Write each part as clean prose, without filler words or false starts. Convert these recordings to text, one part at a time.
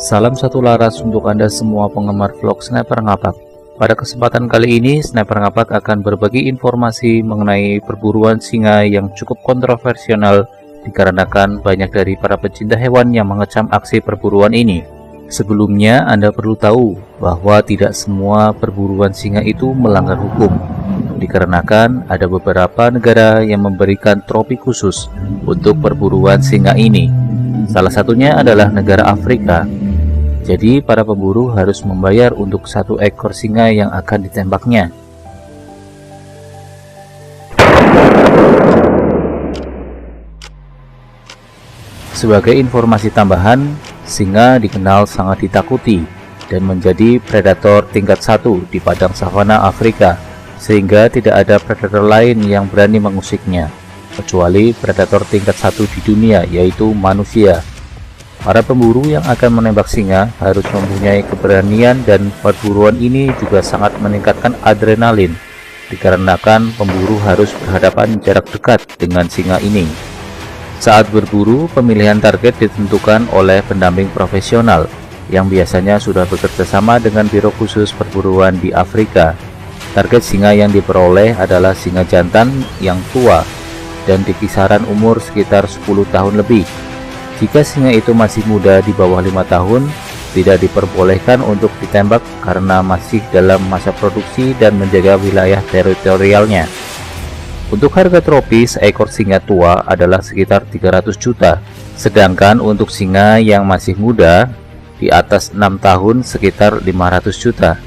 Salam satu laras untuk Anda semua penggemar vlog Sniper Ngapak. Pada kesempatan kali ini, Sniper Ngapak akan berbagi informasi mengenai perburuan singa yang cukup kontroversial dikarenakan banyak dari para pecinta hewan yang mengecam aksi perburuan ini. Sebelumnya, Anda perlu tahu bahwa tidak semua perburuan singa itu melanggar hukum, dikarenakan ada beberapa negara yang memberikan trofi khusus untuk perburuan singa ini. Salah satunya adalah negara Afrika. Jadi para pemburu harus membayar untuk satu ekor singa yang akan ditembaknya. Sebagai informasi tambahan, singa dikenal sangat ditakuti dan menjadi predator tingkat 1 di padang savana Afrika, sehingga tidak ada predator lain yang berani mengusiknya, kecuali predator tingkat 1 di dunia, yaitu manusia. Para pemburu yang akan menembak singa harus mempunyai keberanian, dan perburuan ini juga sangat meningkatkan adrenalin, dikarenakan pemburu harus berhadapan jarak dekat dengan singa ini. Saat berburu, pemilihan target ditentukan oleh pendamping profesional yang biasanya sudah bekerja sama dengan biro khusus perburuan di Afrika. Target singa yang diperoleh adalah singa jantan yang tua dan di kisaran umur sekitar 10 tahun lebih. Jika singa itu masih muda di bawah 5 tahun, tidak diperbolehkan untuk ditembak karena masih dalam masa produksi dan menjaga wilayah teritorialnya. Untuk harga trofi seekor singa tua adalah sekitar 300 juta, sedangkan untuk singa yang masih muda di atas 6 tahun sekitar 500 juta.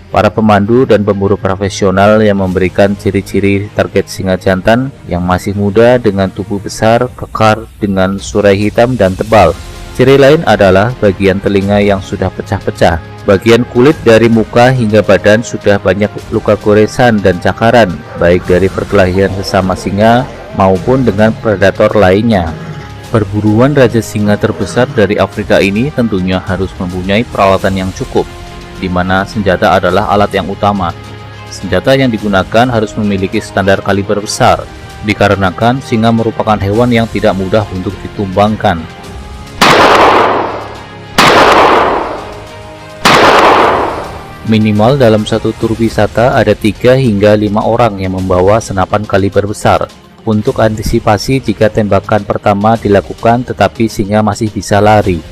Para pemandu dan pemburu profesional yang memberikan ciri-ciri target singa jantan yang masih muda dengan tubuh besar, kekar, dengan surai hitam dan tebal. Ciri lain adalah bagian telinga yang sudah pecah-pecah. Bagian kulit dari muka hingga badan sudah banyak luka goresan dan cakaran, baik dari perkelahian sesama singa maupun dengan predator lainnya. Perburuan raja singa terbesar dari Afrika ini tentunya harus mempunyai peralatan yang cukup, di mana senjata adalah alat yang utama. Senjata yang digunakan harus memiliki standar kaliber besar, dikarenakan singa merupakan hewan yang tidak mudah untuk ditumbangkan. Minimal dalam satu tur wisata ada 3 hingga 5 orang yang membawa senapan kaliber besar, untuk antisipasi jika tembakan pertama dilakukan tetapi singa masih bisa lari,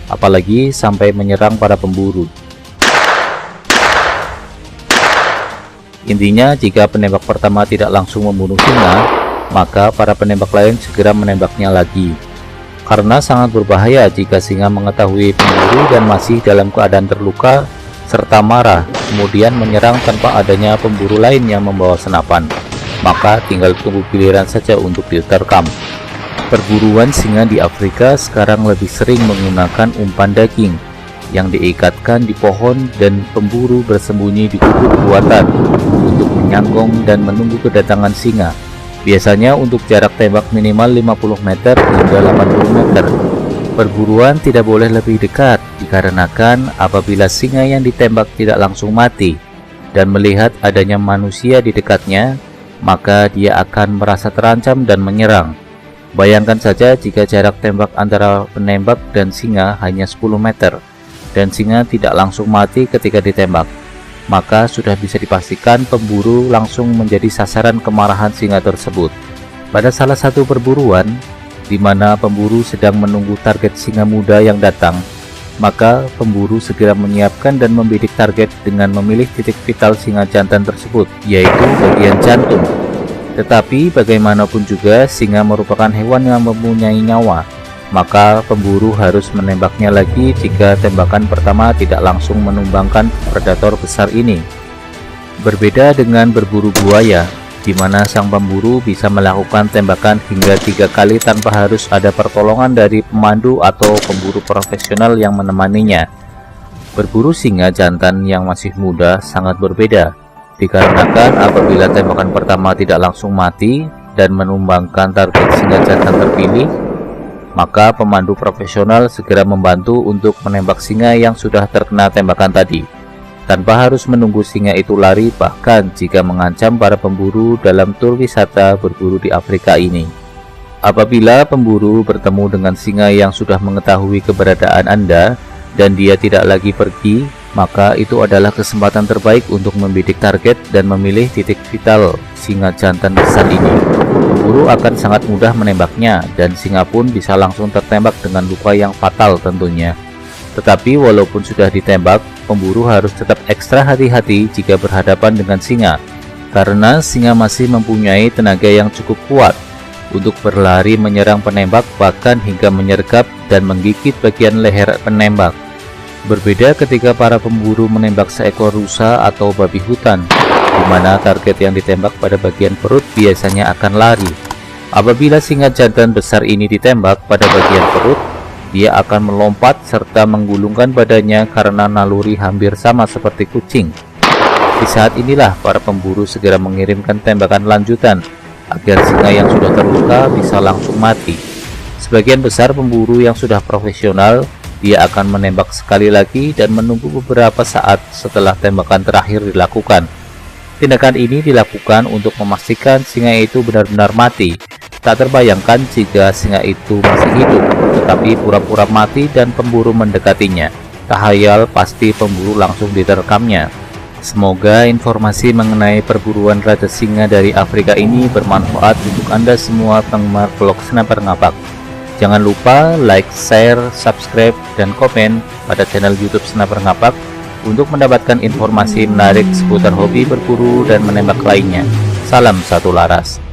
apalagi sampai menyerang para pemburu. Intinya, jika penembak pertama tidak langsung membunuh singa, maka para penembak lain segera menembaknya lagi. Karena sangat berbahaya jika singa mengetahui pemburu dan masih dalam keadaan terluka serta marah, kemudian menyerang tanpa adanya pemburu lain yang membawa senapan, maka tinggal tunggu giliran saja untuk diterkam. Perburuan singa di Afrika sekarang lebih sering menggunakan umpan daging yang diikatkan di pohon dan pemburu bersembunyi di gubuk buatan untuk menyanggong dan menunggu kedatangan singa. Biasanya untuk jarak tembak minimal 50 meter hingga 80 meter. Perburuan tidak boleh lebih dekat, dikarenakan apabila singa yang ditembak tidak langsung mati dan melihat adanya manusia di dekatnya, maka dia akan merasa terancam dan menyerang. Bayangkan saja jika jarak tembak antara penembak dan singa hanya 10 meter, dan singa tidak langsung mati ketika ditembak, maka sudah bisa dipastikan pemburu langsung menjadi sasaran kemarahan singa tersebut. Pada salah satu perburuan, di mana pemburu sedang menunggu target singa muda yang datang, maka pemburu segera menyiapkan dan membidik target dengan memilih titik vital singa jantan tersebut, yaitu bagian jantung. Tetapi bagaimanapun juga singa merupakan hewan yang mempunyai nyawa, maka pemburu harus menembaknya lagi jika tembakan pertama tidak langsung menumbangkan predator besar ini. Berbeda dengan berburu buaya, di mana sang pemburu bisa melakukan tembakan hingga 3 kali tanpa harus ada pertolongan dari pemandu atau pemburu profesional yang menemaninya. Berburu singa jantan yang masih muda sangat berbeda, dikarenakan apabila tembakan pertama tidak langsung mati dan menumbangkan target singa jantan terpilih, maka pemandu profesional segera membantu untuk menembak singa yang sudah terkena tembakan tadi, tanpa harus menunggu singa itu lari, bahkan jika mengancam para pemburu dalam tur wisata berburu di Afrika ini. Apabila pemburu bertemu dengan singa yang sudah mengetahui keberadaan Anda dan dia tidak lagi pergi, maka itu adalah kesempatan terbaik untuk membidik target dan memilih titik vital singa jantan besar ini. Pemburu akan sangat mudah menembaknya dan singa pun bisa langsung tertembak dengan luka yang fatal tentunya. Tetapi walaupun sudah ditembak, pemburu harus tetap ekstra hati-hati jika berhadapan dengan singa, karena singa masih mempunyai tenaga yang cukup kuat untuk berlari menyerang penembak, bahkan hingga menyergap dan menggigit bagian leher penembak. Berbeda ketika para pemburu menembak seekor rusa atau babi hutan, di mana target yang ditembak pada bagian perut biasanya akan lari. Apabila singa jantan besar ini ditembak pada bagian perut, dia akan melompat serta menggulungkan badannya karena naluri hampir sama seperti kucing. Di saat inilah para pemburu segera mengirimkan tembakan lanjutan agar singa yang sudah terluka bisa langsung mati. Sebagian besar pemburu yang sudah profesional, dia akan menembak sekali lagi dan menunggu beberapa saat setelah tembakan terakhir dilakukan. Tindakan ini dilakukan untuk memastikan singa itu benar-benar mati. Tak terbayangkan jika singa itu masih hidup, tetapi pura-pura mati dan pemburu mendekatinya. Tahayal pasti pemburu langsung diterkamnya. Semoga informasi mengenai perburuan raja singa dari Afrika ini bermanfaat untuk Anda semua penggemar vlog Sniper Ngapak. Jangan lupa like, share, subscribe, dan komen pada channel YouTube Sniper Ngapak untuk mendapatkan informasi menarik seputar hobi berburu dan menembak lainnya. Salam satu laras.